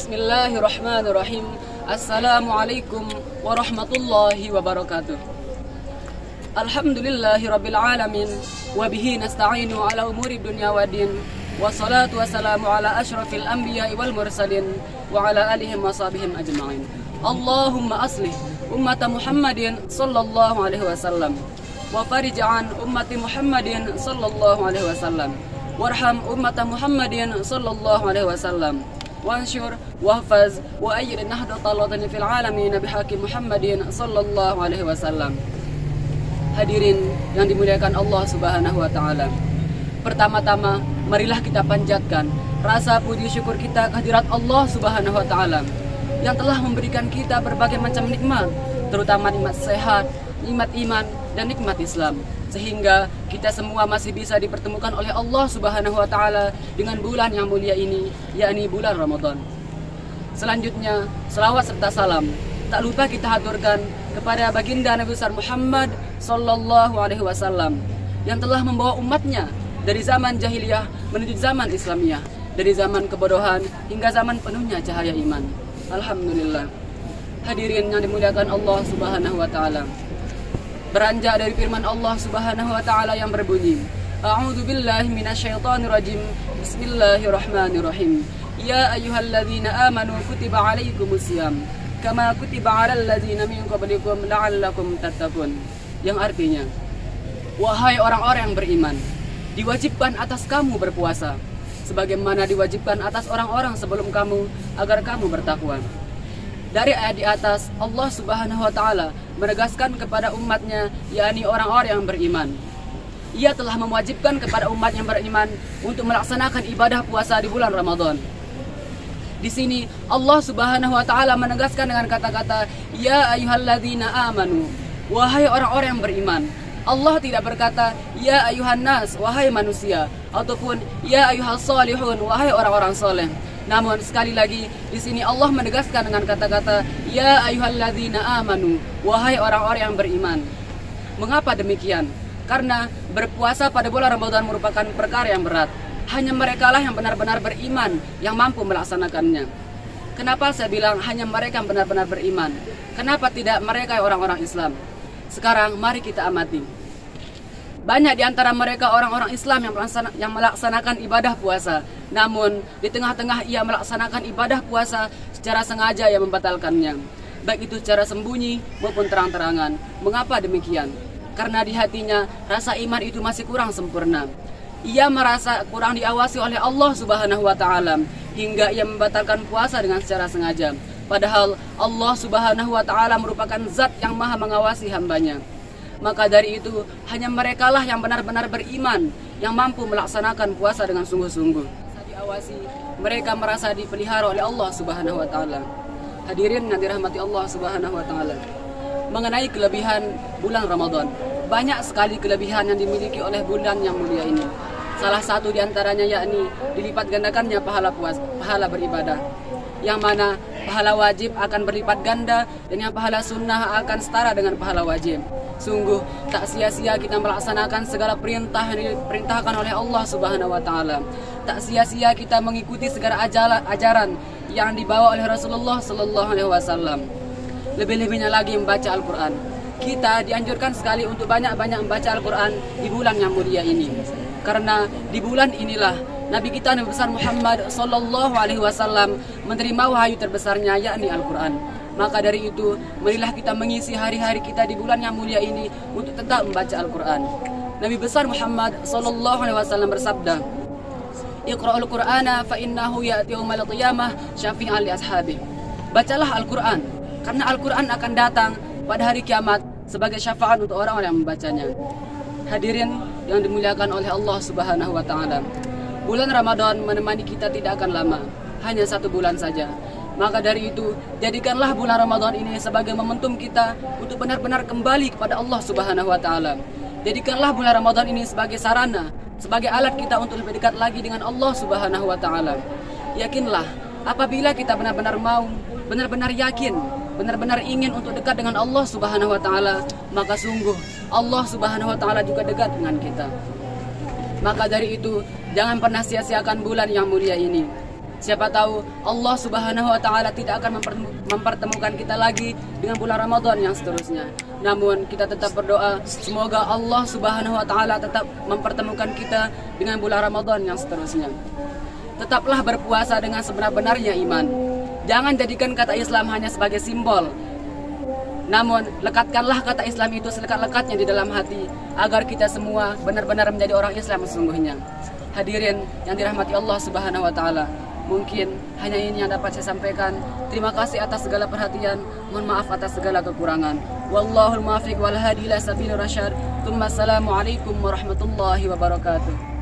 Bismillahirrahmanirrahim. Assalamualaikum warahmatullahi wabarakatuh. Alhamdulillahirabbil alamin wa bihi nasta'inu ala umuri dunya waddin. Wassalatu wassalamu ala asyrafil anbiya'i wal mursalin wa ala alihim wa sahbihim ajma'in. Allahumma aslih ummata Muhammadin sallallahu alaihi wasallam wa farij an ummati Muhammadin sallallahu alaihi wasallam. Warham ummata Muhammadin sallallahu alaihi wasallam. Wansyur wahfaz wa ayyid nahdlatal wadani fil alamin bihaqi Muhammadin sallallahu alaihi wasallam. Hadirin yang dimuliakan Allah Subhanahu wa taala. Pertama-tama, marilah kita panjatkan rasa puji syukur kita kehadirat Allah Subhanahu wa taala yang telah memberikan kita berbagai macam nikmat, terutama nikmat sehat, nikmat iman dan nikmat Islam, sehingga kita semua masih bisa dipertemukan oleh Allah Subhanahu wa taala dengan bulan yang mulia ini, yakni bulan Ramadan. Selanjutnya, selawat serta salam tak lupa kita haturkan kepada baginda Nabi besar Muhammad sallallahu alaihi wasallam yang telah membawa umatnya dari zaman jahiliyah menuju zaman Islamiyah, dari zaman kebodohan hingga zaman penuhnya cahaya iman. Alhamdulillah. Hadirin yang dimuliakan Allah Subhanahu wa taala. Beranjak dari firman Allah Subhanahu wa taala yang berbunyi, A'udzu billahi minasyaitonir rajim. Bismillahirrahmanirrahim. Ya ayyuhalladzina amanu kutiba alaikumusiyam kama kutiba 'alal ladzina min qablikum la'allakum tattaqun. Yang artinya, wahai orang-orang yang beriman, diwajibkan atas kamu berpuasa sebagaimana diwajibkan atas orang-orang sebelum kamu agar kamu bertakwa. Dari ayat di atas, Allah Subhanahu wa taala menegaskan kepada umatnya, yakni orang-orang yang beriman. Ia telah mewajibkan kepada umat yang beriman untuk melaksanakan ibadah puasa di bulan Ramadan. Di sini Allah Subhanahu wa taala menegaskan dengan kata-kata ya ayyuhalladzina amanu, wahai orang-orang yang beriman. Allah tidak berkata ya ayyuhan nas, wahai manusia, ataupun ya ayyuhas salihun, wahai orang-orang soleh. Namun sekali lagi di sini Allah menegaskan dengan kata-kata ya ayyuhalladzina amanu, wahai orang-orang yang beriman. Mengapa demikian? Karena berpuasa pada bulan Ramadan merupakan perkara yang berat. Hanya merekalah yang benar-benar beriman yang mampu melaksanakannya. Kenapa saya bilang hanya mereka yang benar-benar beriman? Kenapa tidak mereka orang-orang Islam? Sekarang mari kita amati. Banyak di antara mereka orang-orang Islam yang melaksanakan ibadah puasa. Namun, di tengah-tengah ia melaksanakan ibadah puasa secara sengaja yang membatalkannya. Baik itu secara sembunyi maupun terang-terangan. Mengapa demikian? Karena di hatinya rasa iman itu masih kurang sempurna. Ia merasa kurang diawasi oleh Allah Subhanahu wa taala hingga ia membatalkan puasa dengan secara sengaja. Padahal Allah Subhanahu wa taala merupakan zat yang maha mengawasi hambanya. Maka dari itu, hanya merekalah yang benar-benar beriman yang mampu melaksanakan puasa dengan sungguh-sungguh. Saat diawasi, mereka merasa dipelihara oleh Allah Subhanahu wa taala. Hadirin yang dirahmati Allah Subhanahu wa taala. Mengenai kelebihan bulan Ramadan, banyak sekali kelebihan yang dimiliki oleh bulan yang mulia ini. Salah satu di antaranya yakni dilipat gandakannya pahala beribadah. Yang mana pahala wajib akan berlipat ganda dan yang pahala sunnah akan setara dengan pahala wajib. Sungguh tak sia-sia kita melaksanakan segala perintah yang diperintahkan oleh Allah Subhanahu wa taala. Tak sia-sia kita mengikuti segala ajaran yang dibawa oleh Rasulullah sallallahu alaihi wasallam. Lebih-lebihnya lagi membaca Al-Qur'an. Kita dianjurkan sekali untuk banyak-banyak membaca Al-Qur'an di bulan yang mulia ini. Karena di bulan inilah Nabi kita Nabi besar Muhammad sallallahu alaihi wasallam menerima wahyu terbesarnya yakni Al-Qur'an. Maka dari itu, marilah kita mengisi hari-hari kita di bulan yang mulia ini untuk tetap membaca Al-Qur'an. Nabi besar Muhammad sallallahu alaihi wasallam bersabda, "Iqra'ul Qur'ana fa innahu ya'ti yaumal qiyamah syafi'an li ashabihi." Bacalah Al-Qur'an, karena Al-Qur'an akan datang pada hari kiamat sebagai syafaat untuk orang-orang yang membacanya. Hadirin yang dimuliakan oleh Allah Subhanahu wa taala. Bulan Ramadan menemani kita tidak akan lama, hanya 1 bulan saja. Maka dari itu, jadikanlah bulan Ramadan ini sebagai momentum kita untuk benar-benar kembali kepada Allah Subhanahu wa taala. Jadikanlah bulan Ramadan ini sebagai sarana, sebagai alat kita untuk lebih dekat lagi dengan Allah Subhanahu wa taala. Yakinlah, apabila kita benar-benar mau, benar-benar yakin, benar-benar ingin untuk dekat dengan Allah Subhanahu wa taala, maka sungguh Allah Subhanahu wa taala juga dekat dengan kita. Maka dari itu, jangan pernah sia-siakan bulan yang mulia ini. Siapa tahu Allah Subhanahu wa taala tidak akan mempertemukan kita lagi dengan bulan Ramadan yang seterusnya. Namun kita tetap berdoa semoga Allah Subhanahu wa taala tetap mempertemukan kita dengan bulan Ramadan yang seterusnya. Tetaplah berpuasa dengan sebenar-benarnya iman. Jangan jadikan kata Islam hanya sebagai simbol. Namun lekatkanlah kata Islam itu selekat-lekatnya di dalam hati agar kita semua benar-benar menjadi orang Islam sesungguhnya. Hadirin yang dirahmati Allah Subhanahu wa taala, mungkin hanya ini yang dapat saya sampaikan. Terima kasih atas segala perhatian. Mohon maaf atas segala kekurangan. Wallahul muwaffiq wal hadi ila sabilir rasyad. Assalamualaikum warahmatullahi wabarakatuh.